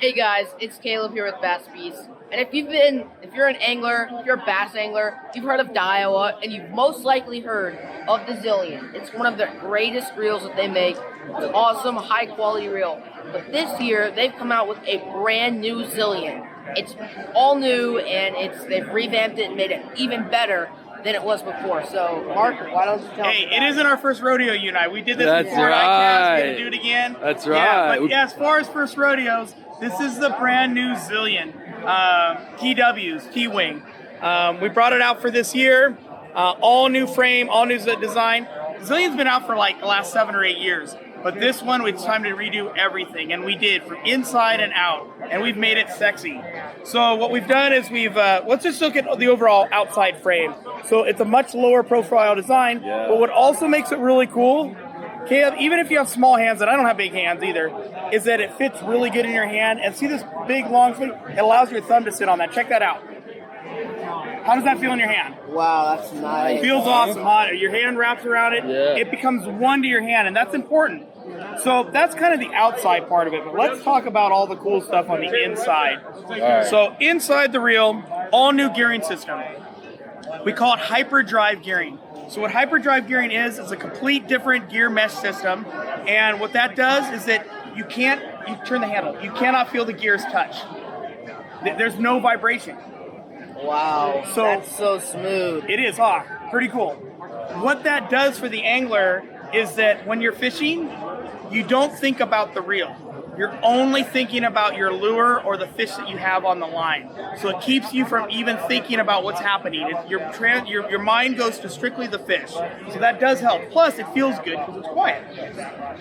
Hey guys, it's Caleb here with Bassmaster. And if you're an angler, if you're a bass angler, you've heard of Daiwa, and you've most likely heard of the Zillion. It's one of the greatest reels that they make. It's an awesome, high quality reel. But this year, they've come out with a brand new Zillion. It's all new, and they've revamped it and made it even better than it was before. So, Mark, why don't you tell me? Hey, it isn't our first rodeo, you and I. We did this That's before. right. We're going to do it again. That's Yeah, right. but yeah, as far as first rodeos, this is the brand new Zillion. TWs, T-Wing. We brought it out for this year. All new frame, all new design. Zillion's been out for like the last 7 or 8 years. But this one, it's time to redo everything, and we did from inside and out, and we've made it sexy. So what we've done is let's just look at the overall outside frame. So it's a much lower profile design, but what also makes it really cool, Caleb, even if you have small hands, and I don't have big hands either, is that it fits really good in your hand. And see this big, long thing? It allows your thumb to sit on that. Check that out. How does that feel in your hand? Wow, that's nice. It feels awesome, huh? Your hand wraps around it. Yeah. It becomes one to your hand, and that's important. So that's kind of the outside part of it, but let's talk about all the cool stuff on the inside. right. So inside the reel, all new gearing system. We call it hyperdrive gearing. So what hyperdrive gearing is a complete different gear mesh system, and what that does is that you turn the handle, you cannot feel the gears touch. There's no vibration. Wow, So- that's so smooth. It is, huh? Pretty cool. What that does for the angler is that when you're fishing, you don't think about the reel. You're only thinking about your lure or the fish that you have on the line. So it keeps you from even thinking about what's happening. Your mind goes to strictly the fish. So that does help. Plus, it feels good because it's quiet.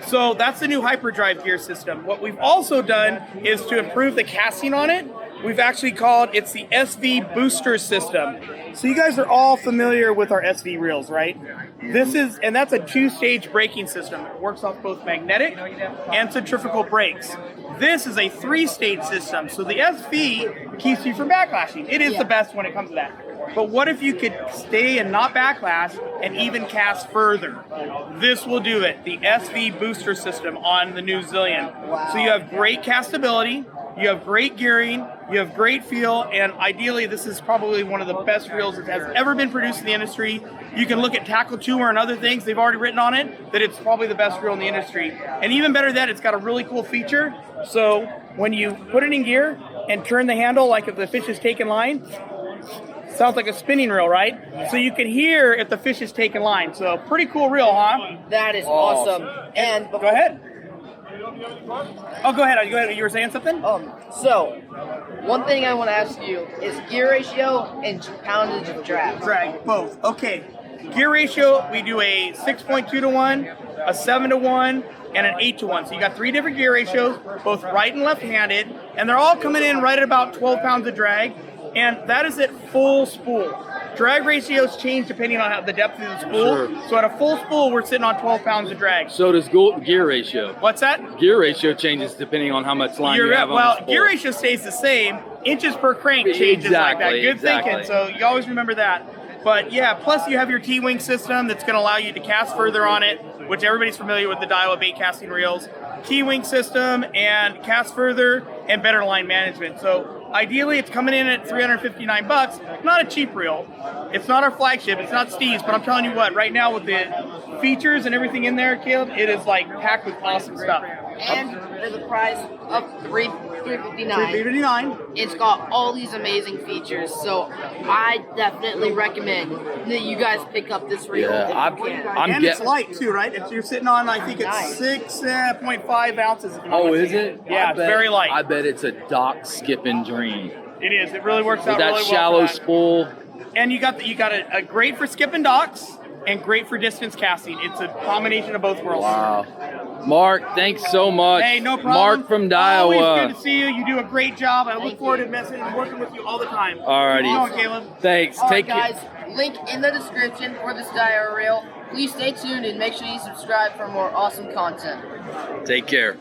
So that's the new hyperdrive gear system. What we've also done is to improve the casting on it. We've actually it's the SV booster system. So you guys are all familiar with our SV reels, right? And that's a 2-stage braking system. It works off both magnetic and centrifugal brakes. This is a 3-stage system. So the SV keeps you from backlashing. It is the best when it comes to that. But what if you could stay and not backlash and even cast further? This will do it. The SV booster system on the new Zillion. Wow. So you have great castability. You have great gearing, you have great feel, and ideally this is probably one of the best reels that has ever been produced in the industry. You can look at Tackle Tour and other things, they've already written on it, that it's probably the best reel in the industry. And even better than that, it's got a really cool feature. So when you put it in gear and turn the handle like if the fish is taking line, sounds like a spinning reel, right? So you can hear if the fish is taking line. So pretty cool reel, huh? That is awesome. And Go ahead. Oh, go ahead. You were saying something? So, one thing I want to ask you is gear ratio and poundage of drag. Drag, both. Okay. Gear ratio, we do a 6.2 to 1, a 7 to 1, and an 8 to 1. So you got 3 different gear ratios, both right and left-handed, and they're all coming in right at about 12 pounds of drag, and that is at full spool. Drag ratios change depending on the depth of the spool. Sure. So at a full spool, we're sitting on 12 pounds of drag. So does gear ratio. What's that? Gear ratio changes depending on how much line you have on the spool. Gear ratio stays the same. Inches per crank changes like that. Good Exactly. thinking. So you always remember that. But yeah, plus you have your T-Wing system that's going to allow you to cast further on it, which everybody's familiar with the Daiwa baitcasting reels. T-Wing system and cast further and better line management. So ideally, it's coming in at $359. Not a cheap reel. It's not our flagship. It's not Steve's. But I'm telling you what, right now with the features and everything in there, Caleb, it is like packed with awesome stuff. And for the price of $359, $359. it's got all these amazing features. So I definitely recommend that you guys pick up this reel. Yeah, if you can. And it's light too, right? You're sitting on, I think it's Nice. 6.5 ounces. If I'm not Oh, is mistaken. it? Yeah, I it's bet- very light. I bet it's a dock skipping dream. It is. It really works With out that really well. shallow for that. spool. And you got a great for skipping docks and great for distance casting. It's a combination of both worlds. Wow. Mark, thanks so much. Hey, no problem. Mark from Always Daiwa. good to see you. You do a great job. I look Thank forward you. to messaging and working with you all the time. Alrighty. Keep going, Caleb. Thanks. All right, Take guys, care. link in the description for this Daiwa reel. Please stay tuned and make sure you subscribe for more awesome content. Take care.